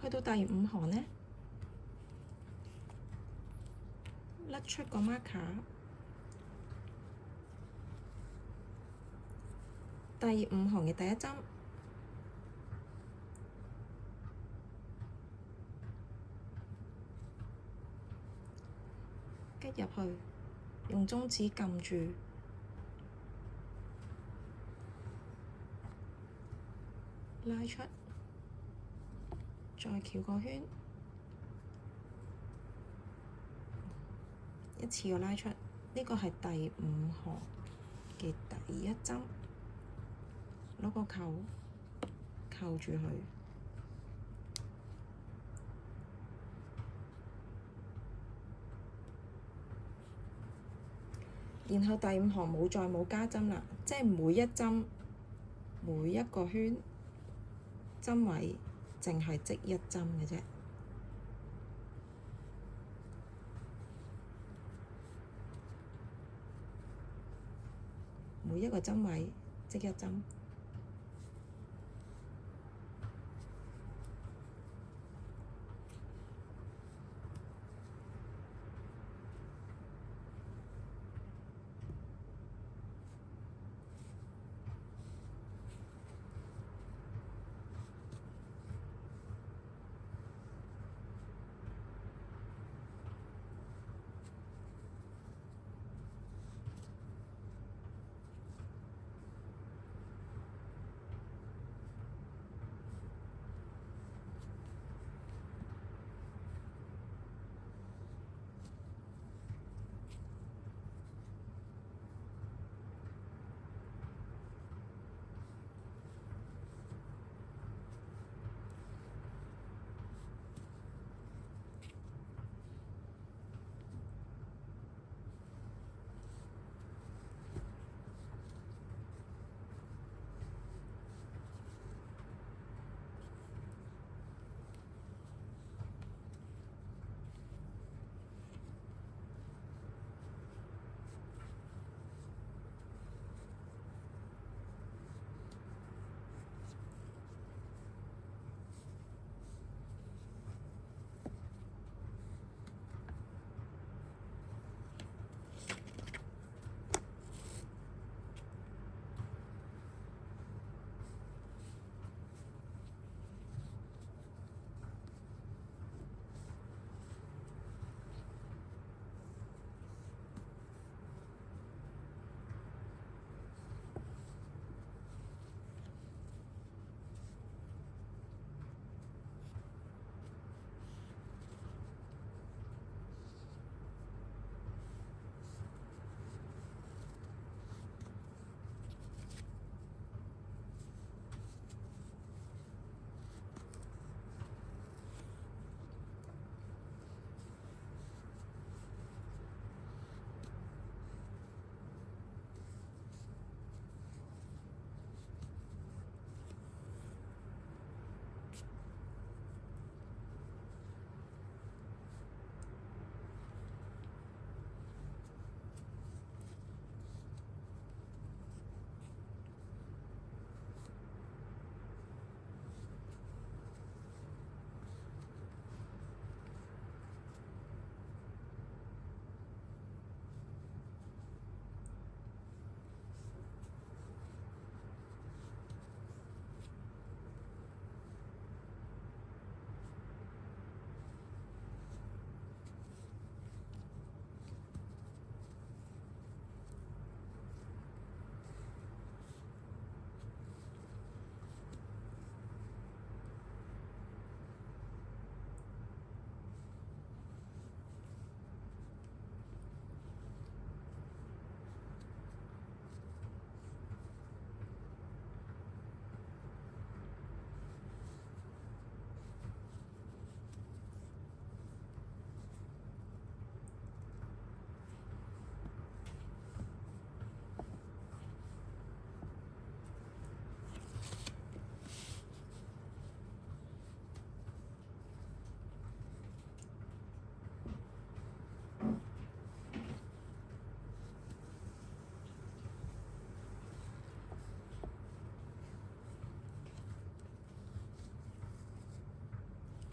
去到第五行呢，甩出個 marker，第五行嘅第一針，吉入去，用中指撳住，拉出，再繞個圈，一次過拉出。呢個係第五行嘅第一針，攞個扣扣住佢，然後第五行再冇加針啦，即係每一針每一個圈針位淨係織一針嘅啫。每一個針位織一針。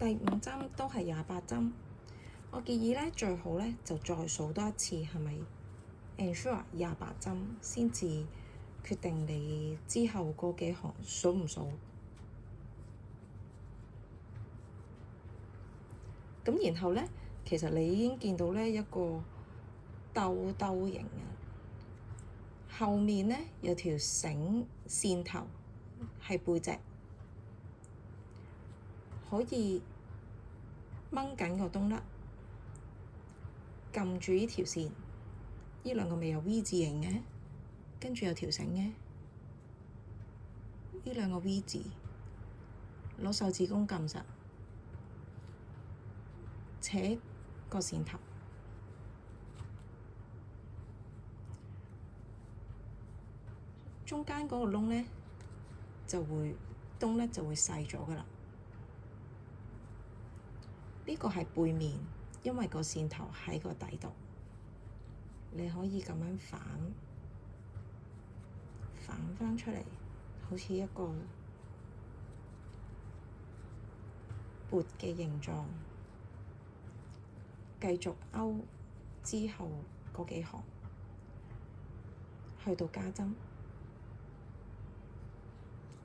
第五針都係28針。我建議咧最好咧就再數多一次，係咪 ensure 28針先至決定你之後嗰幾行數唔數。咁然後咧，其實你已經見到咧一個兜兜形啊，後面咧有條繩線頭係背脊，可以掹緊個冬甩，撳住呢條線，呢兩個咪有 V 字形嘅，跟住有條繩嘅，呢兩個 V 字，攞手指公撳實，扯個線頭，中間嗰個窿咧冬甩就會細咗㗎喇。呢個係背面，因為個線頭喺個底度，你可以咁樣反返出嚟，好似一個缽嘅形狀。繼續勾之後嗰幾行，去到加針。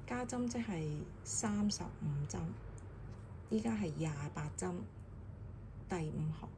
加針即係35針，依家係28針，第5行。